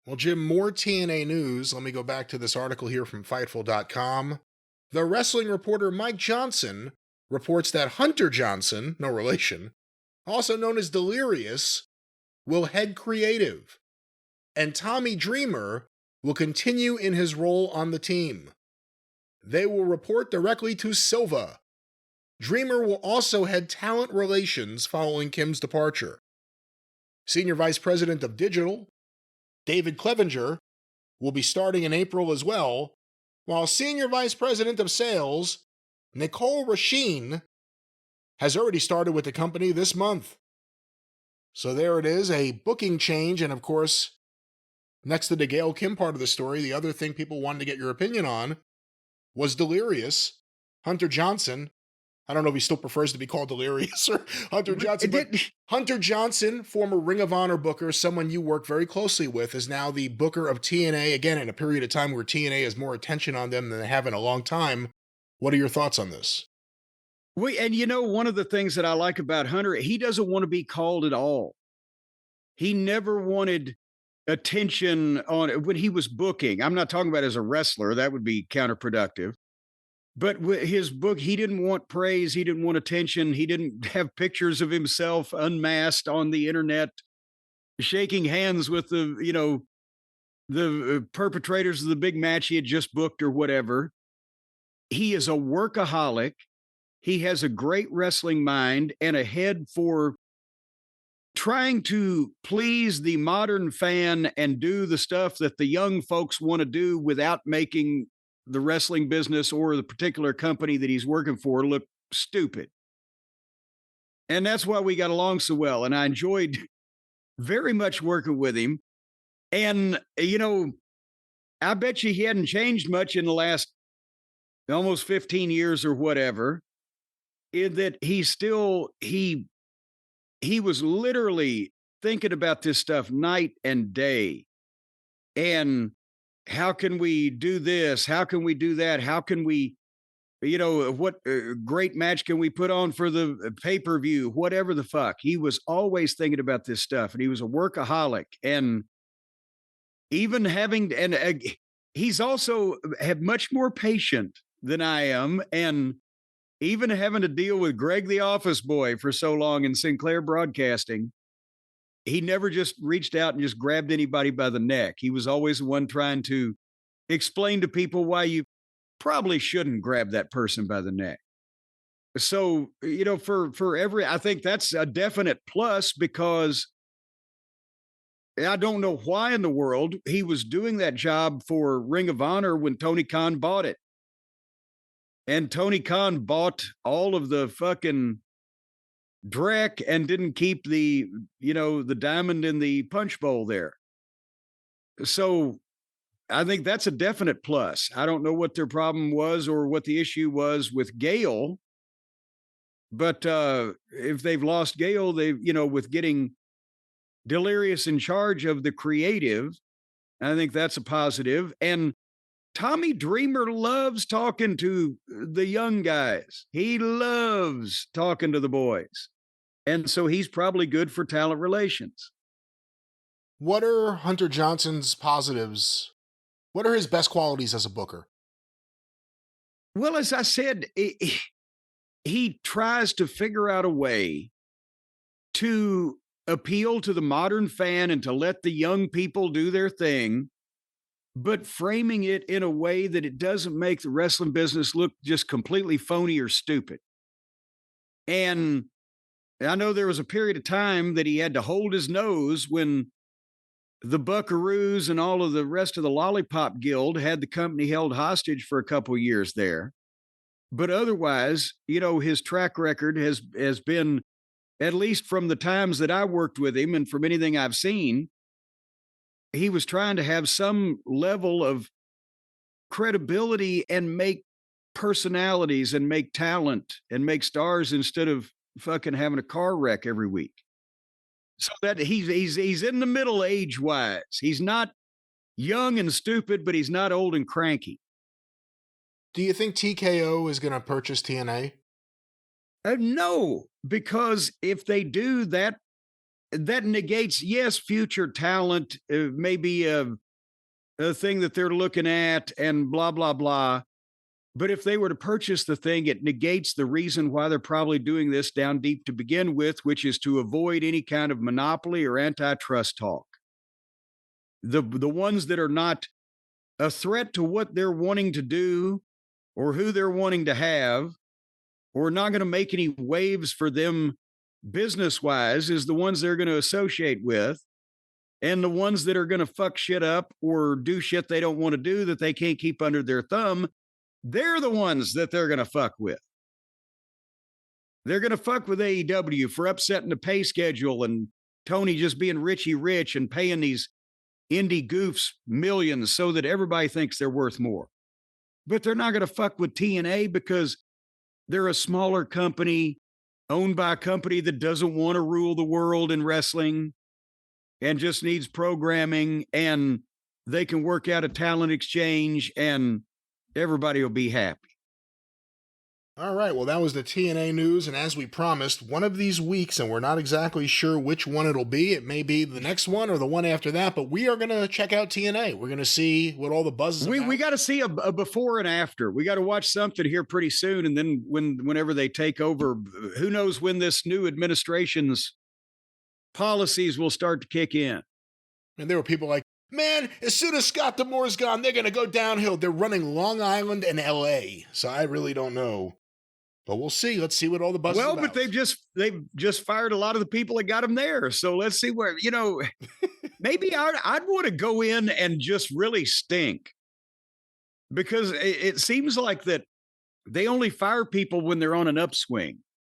Well, Jim, more TNA news. Let me go back to this article here from Fightful.com. The wrestling reporter Mike Johnson reports that Hunter Johnson, no relation, also known as Delirious, will head creative, and Tommy Dreamer will continue in his role on the team. They will report directly to Silva. Dreamer will also head talent relations following Kim's departure. Senior Vice President of Digital, David Clevenger, will be starting in April as well, while Senior Vice President of Sales, Nicole Rasheen, has already started with the company this month. So there it is, a booking change, and of course, next to the Gail Kim part of the story, the other thing people wanted to get your opinion on was Delirious. Hunter Johnson, I don't know if he still prefers to be called Delirious or Hunter Johnson, but Hunter Johnson, former Ring of Honor booker, someone you work very closely with, is now the booker of TNA, again, in a period of time where TNA has more attention on them than they have in a long time. What are your thoughts on this? And one of the things that I like about Hunter, he doesn't want to be called at all. He never wanted attention on when he was booking. I'm not talking about as a wrestler, that would be counterproductive. But his book, he didn't want praise. He didn't want attention. He didn't have pictures of himself unmasked on the internet, shaking hands with the perpetrators of the big match he had just booked or whatever. He is a workaholic. He has a great wrestling mind and a head for trying to please the modern fan and do the stuff that the young folks want to do without making the wrestling business or the particular company that he's working for look stupid. And that's why we got along so well. And I enjoyed very much working with him. And, I bet you he hadn't changed much in the last almost 15 years or whatever, in that he was literally thinking about this stuff night and day. And how can we do this? How can we do that? How can we, what great match can we put on for the pay-per-view? Whatever the fuck. He was always thinking about this stuff, and he was a workaholic. And even he's also had much more patient than I am. And even having to deal with Greg the office boy for so long in Sinclair Broadcasting, he never just reached out and just grabbed anybody by the neck. He was always the one trying to explain to people why you probably shouldn't grab that person by the neck. So, I think that's a definite plus, because I don't know why in the world he was doing that job for Ring of Honor when Tony Khan bought it. And Tony Khan bought all of the fucking dreck and didn't keep the diamond in the punch bowl there. So I think that's a definite plus. I don't know what their problem was or what the issue was with Gail, but if they've lost Gail, with getting Delirious in charge of the creative, I think that's a positive. And Tommy Dreamer loves talking to the young guys. He loves talking to the boys. And so he's probably good for talent relations. What are Hunter Johnson's positives? What are his best qualities as a booker? Well, as I said, he tries to figure out a way to appeal to the modern fan and to let the young people do their thing, but framing it in a way that it doesn't make the wrestling business look just completely phony or stupid. And I know there was a period of time that he had to hold his nose when the Buckaroos and all of the rest of the Lollipop Guild had the company held hostage for a couple of years there. But otherwise, his track record has been, at least from the times that I worked with him and from anything I've seen, he was trying to have some level of credibility and make personalities and make talent and make stars instead of fucking having a car wreck every week. So that he's in the middle age-wise. He's not young and stupid, but he's not old and cranky. Do you think TKO is going to purchase TNA? No, because if they do, that that negates, yes, future talent, maybe a thing that they're looking at and blah, blah, blah. But if they were to purchase the thing, it negates the reason why they're probably doing this down deep to begin with, which is to avoid any kind of monopoly or antitrust talk. The ones that are not a threat to what they're wanting to do or who they're wanting to have, or not going to make any waves for them business wise, is the ones they're going to associate with. And the ones that are going to fuck shit up or do shit they don't want to do that they can't keep under their thumb, they're the ones that they're going to fuck with. They're going to fuck with AEW for upsetting the pay schedule and Tony just being Richie rich and paying these indie goofs millions so that everybody thinks they're worth more. But they're not going to fuck with TNA because they're a smaller company owned by a company that doesn't want to rule the world in wrestling and just needs programming, and they can work out a talent exchange and everybody will be happy. All right, well, that was the TNA news, and as we promised, one of these weeks, and we're not exactly sure which one it'll be. It may be the next one or the one after that, but we are going to check out TNA. We're going to see what all the buzz is about. We got to see a before and after. We got to watch something here pretty soon, and then whenever they take over, who knows when this new administration's policies will start to kick in. And there were people like, man, as soon as Scott D'Amore's gone, they're going to go downhill. They're running Long Island and LA, so I really don't know. But we'll see. Let's see what all the buzz is about. Well, but they've just fired a lot of the people that got them there. So let's see where, maybe I'd want to go in and just really stink, because it seems like that they only fire people when they're on an upswing.